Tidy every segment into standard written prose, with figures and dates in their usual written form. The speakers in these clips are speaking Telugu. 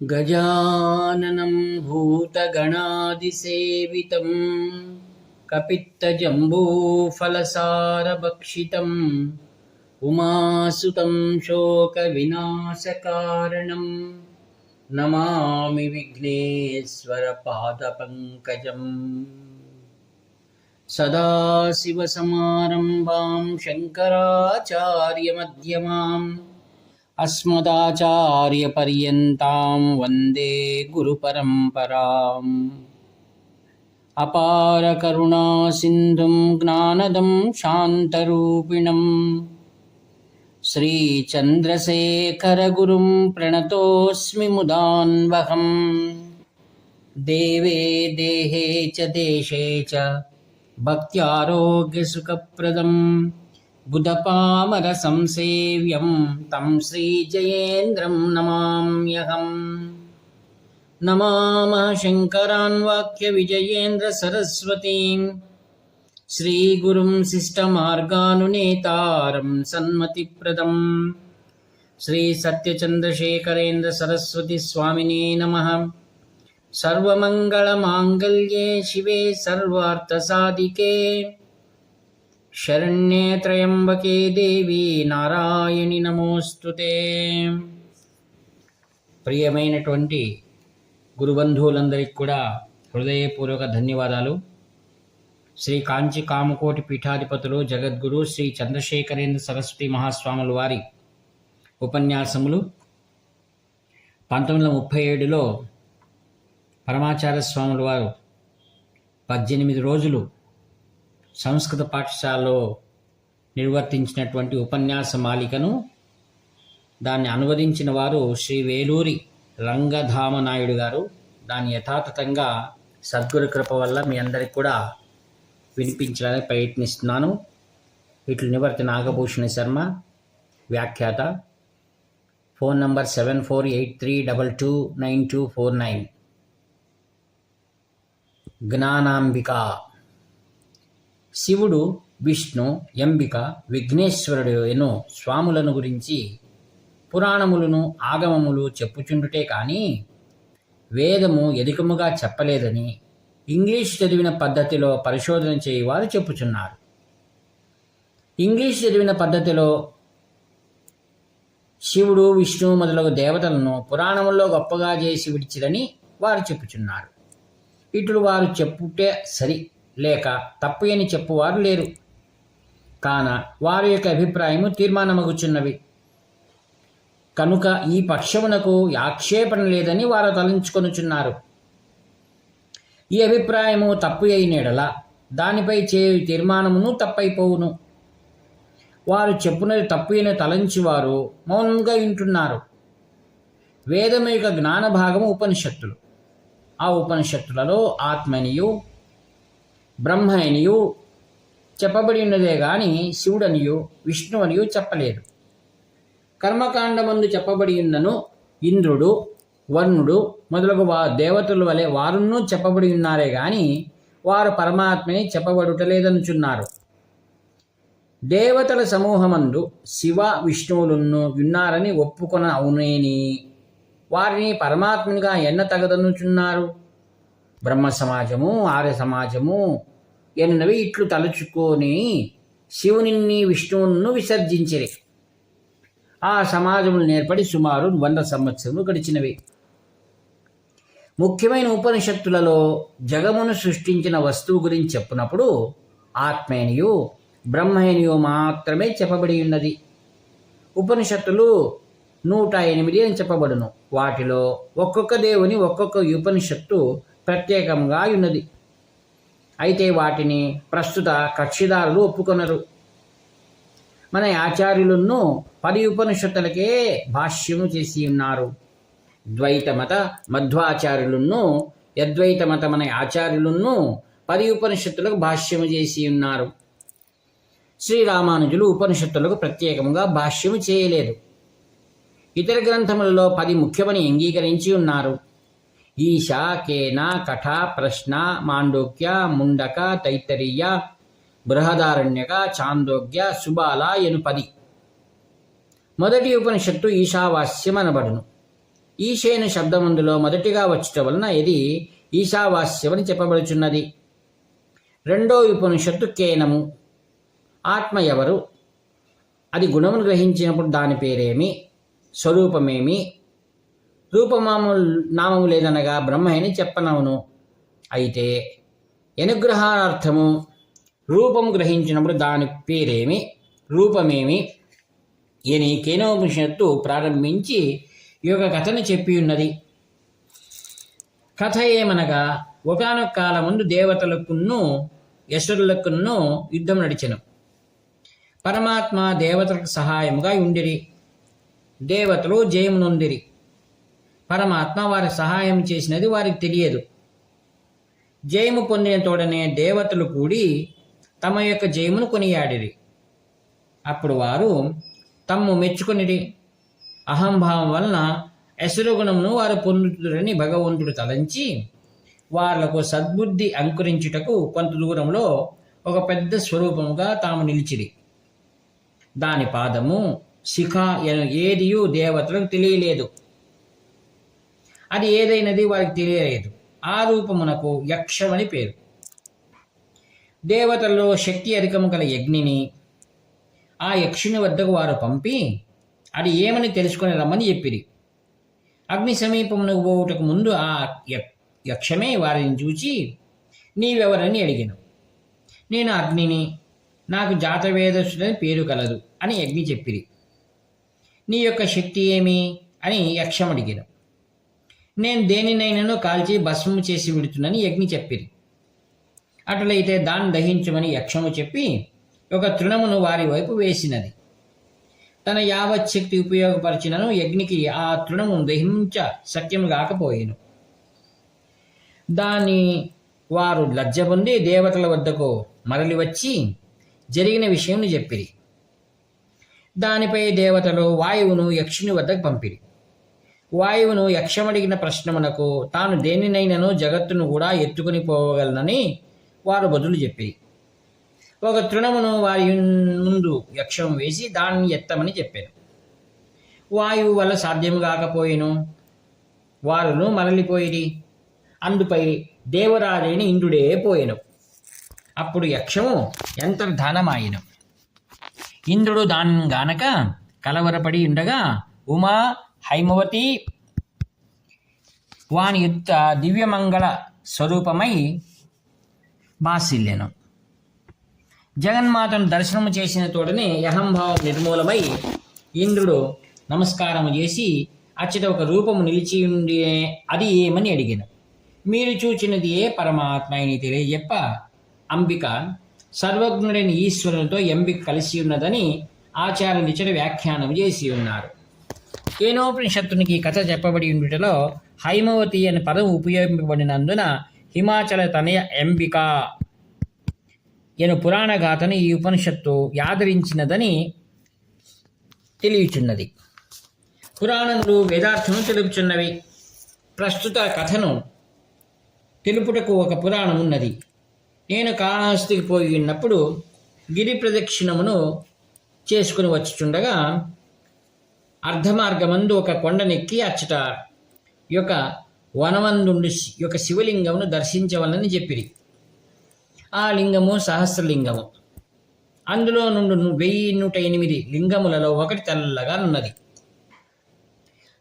गजाननं भूतगणादिसेवितं कपित्तजम्बूफलसारभक्षितम् उमासुतं शोकविनाशकारणं नमामि विघ्नेश्वरपादपङ्कजम्। सदाशिवसमारम्भां शङ्कराचार्यमध्यमाम् अस्मदाचार्यपर्यन्तां वन्दे गुरुपरम्पराम्। अपारकरुणासिन्धुं ज्ञानदं शान्तरूपिणं श्रीचन्द्रशेखरगुरुं प्रणतोऽस्मि मुदान्वहम्। देवे देहे च देशे च भक्त्यारोग्यसुखप्रदम् बुधपामरसंसेव्यं तं श्रीजयेन्द्रं नमाम्यहम्। नमामः शङ्करान् वाक्यविजयेन्द्रसरस्वतीं श्रीगुरुं शिष्टमार्गानुनेतारं सन्मतिप्रदं श्रीसत्यचन्द्रशेखरेन्द्रसरस्वतीस्वामिने नमः। सर्वमङ्गलमाङ्गल्ये शिवे सर्वार्थसाधिके शरण्ये त्र्यंबके देवी నారాయణి నమోస్తుతే। ప్రియమైనటువంటి గురుబంధువులందరికీ కూడా హృదయపూర్వక ధన్యవాదాలు। శ్రీ కాంచి కామకోటి పీఠాధిపతులు జగద్గురు శ్రీ చంద్రశేఖరేంద్ర సరస్వతి మహాస్వాముల వారి ఉపన్యాసములు 1937లో పరమాచార్య స్వాముల వారు 18 రోజులు సంస్కృత పాఠశాలలో నిర్వర్తించినటువంటి ఉపన్యాస మాలికను దాన్ని అనువదించిన వారు శ్రీ వేలూరి రంగధామనాయుడు గారు। దాన్ని యథాతథంగా సద్గురు కృప వల్ల మీ అందరికి కూడా వినిపించడానికి ప్రయత్నిస్తున్నాను। వీటి నివర్తి నాగభూషణ శర్మ, వ్యాఖ్యాత। Phone number 7483229249। జ్ఞానాంబిక శివుడు, విష్ణు, ఎంబిక, విఘ్నేశ్వరుడు ఎన్నో స్వాములను గురించి పురాణములను ఆగమములు చెప్పుచుండుటే కానీ వేదము ఎదుకముగా చెప్పలేదని ఇంగ్లీష్ చదివిన పద్ధతిలో పరిశోధన చేయవారు చెప్పుచున్నారు। ఇంగ్లీష్ చదివిన పద్ధతిలో శివుడు, విష్ణు మొదలగు దేవతలను పురాణముల్లో గొప్పగా చేసి విడిచిరని వారు చెప్పుచున్నారు। ఇట్లు వారు చెప్పుటే సరి లేక తప్పు అని చెప్పువారు లేరు, కాన వారి యొక్క అభిప్రాయము తీర్మానమగుచున్నవి కనుక ఈ పక్షమునకు ఆక్షేపణ లేదని వారు తలంచుకొనుచున్నారు। ఈ అభిప్రాయము తప్పు అయినడల దానిపై చేయు తీర్మానమును తప్పైపోవును। వారు చెప్పునది తప్పు అని తలంచి వారు మౌనంగా వింటున్నారు। వేదము యొక్క జ్ఞాన భాగము ఉపనిషత్తులు। ఆ ఉపనిషత్తులలో ఆత్మనియు బ్రహ్మనియు చెప్పబడి ఉన్నదే గాని శివుడనియు విష్ణువనియు చెప్పలేదు। కర్మకాండమందు చెప్పబడి ఉన్నను ఇంద్రుడు, వర్ణుడు మొదలగు దేవతల వలె వారును చెప్పబడి ఉన్నారే గాని వారు పరమాత్మని చెప్పబడుటలేదనుచున్నారు। దేవతల సమూహమందు శివ విష్ణువులను ఉన్నారని ఒప్పుకొన అవునేని వారిని పరమాత్మనిగా ఎన్న తగదనుచున్నారు। బ్రహ్మ సమాజము, ఆర్య సమాజము ఎన్నవి ఇట్లు తలుచుకొని శివుని విష్ణువును విసర్జించిరి। ఆ సమాజములు నేర్పడి సుమారు 100 సంవత్సరములు గడిచినవి। ముఖ్యమైన ఉపనిషత్తులలో జగమును సృష్టించిన వస్తువు గురించి చెప్పునప్పుడు ఆత్మేనియు బ్రహ్మేనియు మాత్రమే చెప్పబడి ఉన్నది। ఉపనిషత్తులు 108 అని చెప్పబడును। వాటిలో ఒక్కొక్క దేవుని ఒక్కొక్క ఉపనిషత్తు ప్రత్యేకంగా ఉన్నది। అయితే వాటిని ప్రస్తుత కక్షిదారులు ఒప్పుకొనరు। మన ఆచార్యులను 10 ఉపనిషత్తులకే భాష్యము చేసి ఉన్నారు। ద్వైత మత మధ్వాచార్యులను అద్వైత మత మన ఆచార్యులను 10 ఉపనిషత్తులకు భాష్యము చేసి ఉన్నారు। శ్రీరామానుజులు ఉపనిషత్తులకు ప్రత్యేకంగా భాష్యము చేయలేదు। ఇతర గ్రంథములలో 10 ముఖ్యమని అంగీకరించి ఉన్నారు। ఈశ, కేన, కఠ, ప్రశ్న, మాండూక్య, ముండక, తైత్తరీయ, బృహదారణ్యక, చాందోగ్య, సుబాల ఎను 10। మొదటి ఉపనిషత్తు ఈశావాస్యం అనబడును। ఈశేను శబ్దముందులో మొదటిగా వచ్చట వలన ఇది ఈశావాస్యమని చెప్పబడుచున్నది. రెండో ఉపనిషత్తు కేనము. ఆత్మ ఎవరు, అది గుణమును గ్రహించినప్పుడు దాని పేరేమి, స్వరూపమేమి, నామము లేదనగా బ్రహ్మని చెప్పనవును. అయితే అనుగ్రహార్థము రూపము గ్రహించినప్పుడు దాని పేరేమి, రూపమేమి అని కేనోపనిషత్తు ప్రారంభించి ఈ యొక్క కథను చెప్పి ఉన్నది. కథ ఏమనగా, ఒకానొక కాలముందు దేవతలకును యశురులకును యుద్ధం నడిచెను. పరమాత్మ దేవతలకు సహాయముగా ఉండిరి. దేవతలు జయమునొందిరి. పరమాత్మ వారికి సహాయం చేసినది వారికి తెలియదు. జయము పొందిన తోడనే దేవతలు కూడి తమ యొక్క జయమును కొనియాడిరి. అప్పుడు వారు తమ్ము మెచ్చుకొనిరి. అహంభావం వలన యశురగుణమును వారు పొందుతురని భగవంతుడు తలంచి వాళ్లకు సద్బుద్ధి అంకురించుటకు కొంత దూరంలో ఒక పెద్ద స్వరూపముగా తాము నిలిచిరి. దాని పాదము, శిఖ ఏదియు దేవతలకు తెలియలేదు. అది ఏదైనది వారికి తెలియలేదు. ఆ రూపమునకు యక్షమని పేరు. దేవతల్లో శక్తి అధికము గల యజ్ఞిని ఆ యక్షుని వద్దకు వారు పంపి అది ఏమని తెలుసుకొని రమ్మని చెప్పిరి. అగ్ని సమీపమునకు పోవుటకు ముందు ఆ యక్షమే వారిని చూచి, నీవెవరని అడిగాను. నేను అగ్నిని, నాకు జాతవేదస్సుడని పేరు కలదు అని యజ్ఞి చెప్పిరి. నీ యొక్క శక్తి ఏమి అని యక్షం అడిగాను. నేను దేనినైనాను కాల్చి భస్మము చేసి విడుతున్నని యజ్ఞి చెప్పిరి. అటులైతే దాన్ని దహించమని యక్షము చెప్పి ఒక తృణమును వారి వైపు వేసినది. తన యావచ్చక్తి ఉపయోగపరిచినను యజ్ఞికి ఆ తృణమును దహించ శక్యము కాకపోయేను. దాన్ని వారు లజ్జ పొంది దేవతల వద్దకు మరలి వచ్చి జరిగిన విషయం చెప్పిరి. దానిపై దేవతలు వాయువును యక్షుని వద్దకు పంపిరి. వాయువును యక్షమడిగిన ప్రశ్నమునకు తాను దేనినైనాను జగత్తును కూడా ఎత్తుకుని పోగలనని వారు బదులు చెప్పిరి. ఒక తృణమును వారి ముందు యక్షం వేసి దాన్ని ఎత్తమని చెప్పారు. వాయువు వల్ల సాధ్యము కాకపోయేను. వారును మరలిపోయిరి. అందుపై దేవరాజైన ఇంద్రుడే పోయెను. అప్పుడు యక్షము యంత్రధానమాయెను. ఇంద్రుడు దాన్ని గానక కలవరపడి ఉండగా ఉమా హైమవతి వాని యుద్ధ దివ్యమంగళ స్వరూపమై బాసిల్లెను. జగన్మాతను దర్శనము చేసిన తోడనే యహంభావం నిర్మూలమై ఇంద్రుడు నమస్కారము చేసి అచ్చట ఒక రూపము నిలిచి ఉండి అది ఏమని అడిగాను. మీరు చూచినది ఏ పరమాత్మ అని తెలియజెప్ప అంబిక సర్వజ్ఞుడైన ఈశ్వరునితో ఎంబిక కలిసి ఉన్నదని ఆచార్యులు ఇచ్చట వ్యాఖ్యానం చేసి ఉన్నారు. కేనోపనిషత్తునికి కథ చెప్పబడి ఉండుటలో హైమవతి అనే పదం ఉపయోగింపబడినందున హిమాచల తనయ ఎంబిక ఎను పురాణ గాథను ఈ ఉపనిషత్తు యాదరించినదని తెలియచున్నది. పురాణములు వేదార్థము తెలుపుచున్నవి. ప్రస్తుత కథను తెలుపుటకు ఒక పురాణం ఉన్నది. నేను కాళహస్తికి పోయి ఉన్నప్పుడు గిరి ప్రదక్షిణమును చేసుకుని వచ్చుచుండగా అర్ధమార్గమందు ఒక కొండనెక్కి అచ్చట యొక్క వనమందుండి యొక్క శివలింగమును దర్శించవలని చెప్పిరి. ఆ లింగము సహస్రలింగము. అందులో నుండి 1108 లింగములలో ఒకటి తెల్లగా ఉన్నది.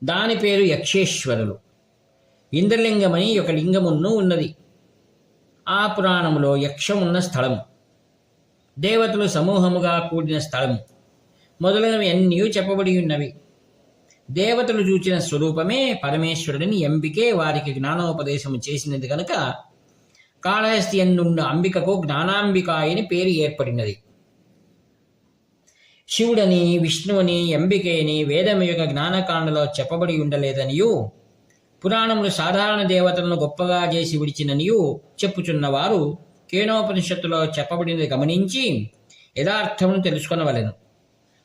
దాని పేరు యక్షేశ్వరులు. ఇంద్రలింగమని ఒక లింగమును ఉన్నది. ఆ పురాణములో యక్షమున్న స్థలము, దేవతలు సమూహముగా కూడిన స్థలము మొదలైనవి అన్నీ చెప్పబడి ఉన్నవి. దేవతలు చూచిన స్వరూపమే పరమేశ్వరుడిని ఎంబికే వారికి జ్ఞానోపదేశము చేసినది కనుక కాళహస్తి యందున్న అంబికకు జ్ఞానాంబిక అని పేరు ఏర్పడినది. శివుడని, విష్ణువని, ఎంబికేని వేదము యొక్క జ్ఞానకాండలో చెప్పబడి ఉండలేదనియు, పురాణములు సాధారణ దేవతలను గొప్పగా చేసి విడిచిననియు చెప్పుచున్నవారు కేనోపనిషత్తులో చెప్పబడినది గమనించి యథార్థమును తెలుసుకొనవలెను.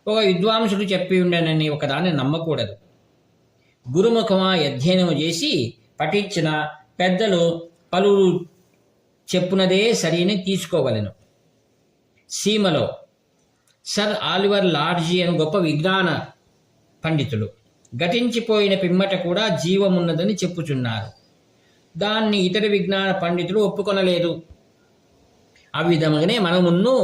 ఒక విద్వాంసుడు చెప్పి ఉండనని ఒకదాన్ని నమ్మకూడదు. గురుముఖమా అధ్యయనం చేసి పఠించిన పెద్దలు పలువురు చెప్పునదే సరిని తీసుకోవలెను. సీమలో సర్ ఆలివర్ లార్జీ అని గొప్ప విజ్ఞాన పండితుడు గతించిపోయిన పిమ్మట కూడా జీవమున్నదని చెప్పుచున్నారు. దాన్ని ఇతర విజ్ఞాన పండితులు ఒప్పుకొనలేదు. ఆ విధముగానే మనమున్ను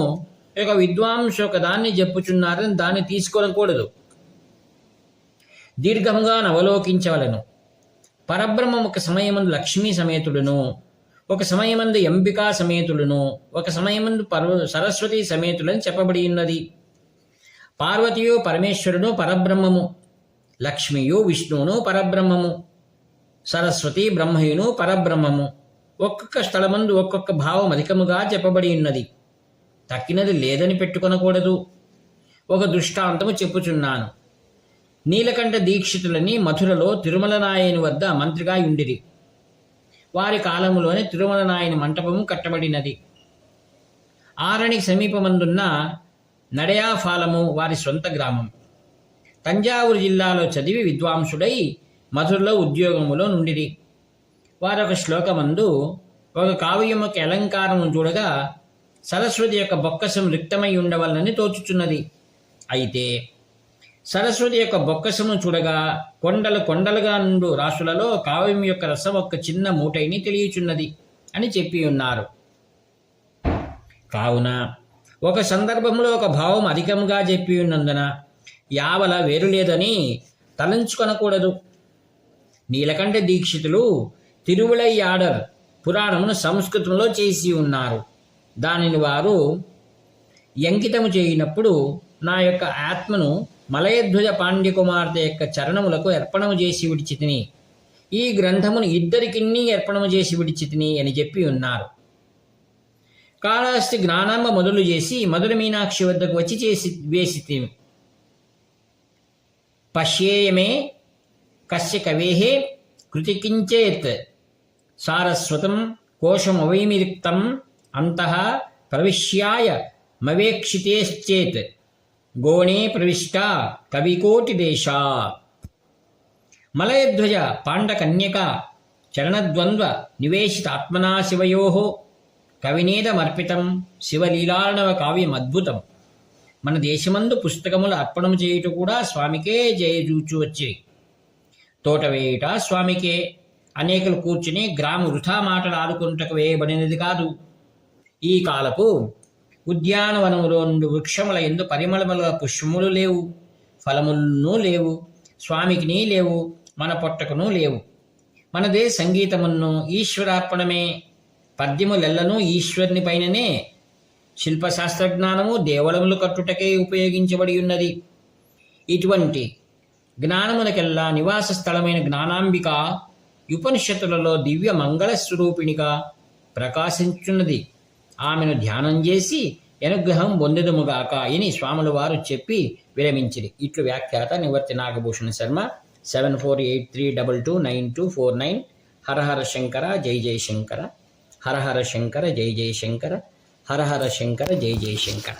ఒక విద్వాంసు ఒక దాన్ని చెప్పుచున్నారని దాన్ని తీసుకొనకూడదు, దీర్ఘంగా అవలోకించవలను. పరబ్రహ్మం ఒక సమయమందు లక్ష్మీ సమేతుడును, ఒక సమయమందు అంబికా సమేతుడును, ఒక సమయమందు సరస్వతి సమేతులని చెప్పబడి ఉన్నది. పార్వతియు పరమేశ్వరును పరబ్రహ్మము, లక్ష్మియు విష్ణువును పరబ్రహ్మము, సరస్వతి బ్రహ్మయును పరబ్రహ్మము. ఒక్కొక్క స్థలమందు ఒక్కొక్క భావం అధికముగా చెప్పబడి ఉన్నది. తక్కినది లేదని పెట్టుకొనకూడదు. ఒక దృష్టాంతము చెప్పుచున్నాను. నీలకంఠ దీక్షితులని మధురలో తిరుమల నాయని వద్ద మంత్రిగా ఉండిరి. వారి కాలములోనే తిరుమల నాయని మంటపము కట్టబడినది. ఆరణికి సమీపమందున్న నడయాఫాలము వారి సొంత గ్రామం. తంజావూరు జిల్లాలో చదివి విద్వాంసుడై మధురలో ఉద్యోగములో నుండిరి. వారొక శ్లోకమందు ఒక కావ్యముకి అలంకారము చూడగా సరస్వతి యొక్క బొక్కసం రిక్తమై ఉండవలనని తోచుచున్నది. అయితే సరస్వతి యొక్క బొక్కసము చూడగా కొండలు కొండలుగా నుండు రాసులలో కావ్యం యొక్క రసం ఒక చిన్న మూటైని తెలియచున్నది అని చెప్పి ఉన్నారు. కావున ఒక సందర్భంలో ఒక భావం అధికంగా చెప్పి ఉన్నందున యావల వేరు లేదని తలంచుకొనకూడదు. నీలకంఠ దీక్షితులు తిరువిళయ్యాడర్ పురాణమును సంస్కృతంలో చేసి ఉన్నారు. దానిని వారు అంకితము చేయనప్పుడు నా యొక్క ఆత్మను మలయధ్వజ పాండ్యకుమార్తె యొక్క చరణములకు అర్పణము చేసి విడిచితిని, ఈ గ్రంథమును ఇద్దరికిన్నీ అర్పణము చేసి విడిచితిని అని చెప్పి ఉన్నారు. కాళహస్తి జ్ఞానాంబ మొదలు చేసి మధుర మీనాక్షి వద్దకు వచ్చి వేసి పశ్యేయమే కస్య కవేహే కృతికించేత్ సారస్వతం కోశమవైమిరిక్తం అంతః ప్రవిశ్యాయ మవేక్షితేశ్చేత్ గోణే ప్రవిష్ట కవికోటిదేశా. మలయధ్వజ పాండకన్యక చరణద్వంద్వ నివేశితాత్మనా శివయోః కవినేదమర్పితం శివలీలార్ణవ కావ్యమద్భుతం. మన దేశమందు పుస్తకములు అర్పణము చేయుట కూడా స్వామికే జయజూచు వచ్చి తోట వేయుట స్వామికే. అనేకులు కూర్చుని గ్రాము వృథా మాటలు ఆడుకుంటకు వేయబడినది కాదు. ఈ కాలపు ఉద్యానవనములో నుండి వృక్షముల ఎందు పరిమళముల పుష్పములు లేవు, ఫలములను లేవు, స్వామికిని లేవు, మన పొట్టకును లేవు. మనదే సంగీతమును ఈశ్వరార్పణమే. పద్యములెల్లను ఈశ్వరుని పైననే. శిల్పశాస్త్రజ్ఞానము దేవళములు కట్టుటకే ఉపయోగించబడి ఉన్నది. ఇటువంటి జ్ఞానమునకెల్లా నివాస స్థలమైన జ్ఞానాంబిక ఉపనిషత్తులలో దివ్య మంగళ స్వరూపిణిగా ప్రకాశించున్నది. ఆమెను ధ్యానం చేసి అనుగ్రహం పొందెదముగాక అని స్వాముల వారు చెప్పి విరమించిరి. ఇట్లు వ్యాఖ్యాత నివర్తి నాగభూషణ శర్మ. 7483229249. హరహర శంకర జై జయ శంకర. హరహర శంకర జై జయ శంకర. హరహర శంకర జై జయ శంకర.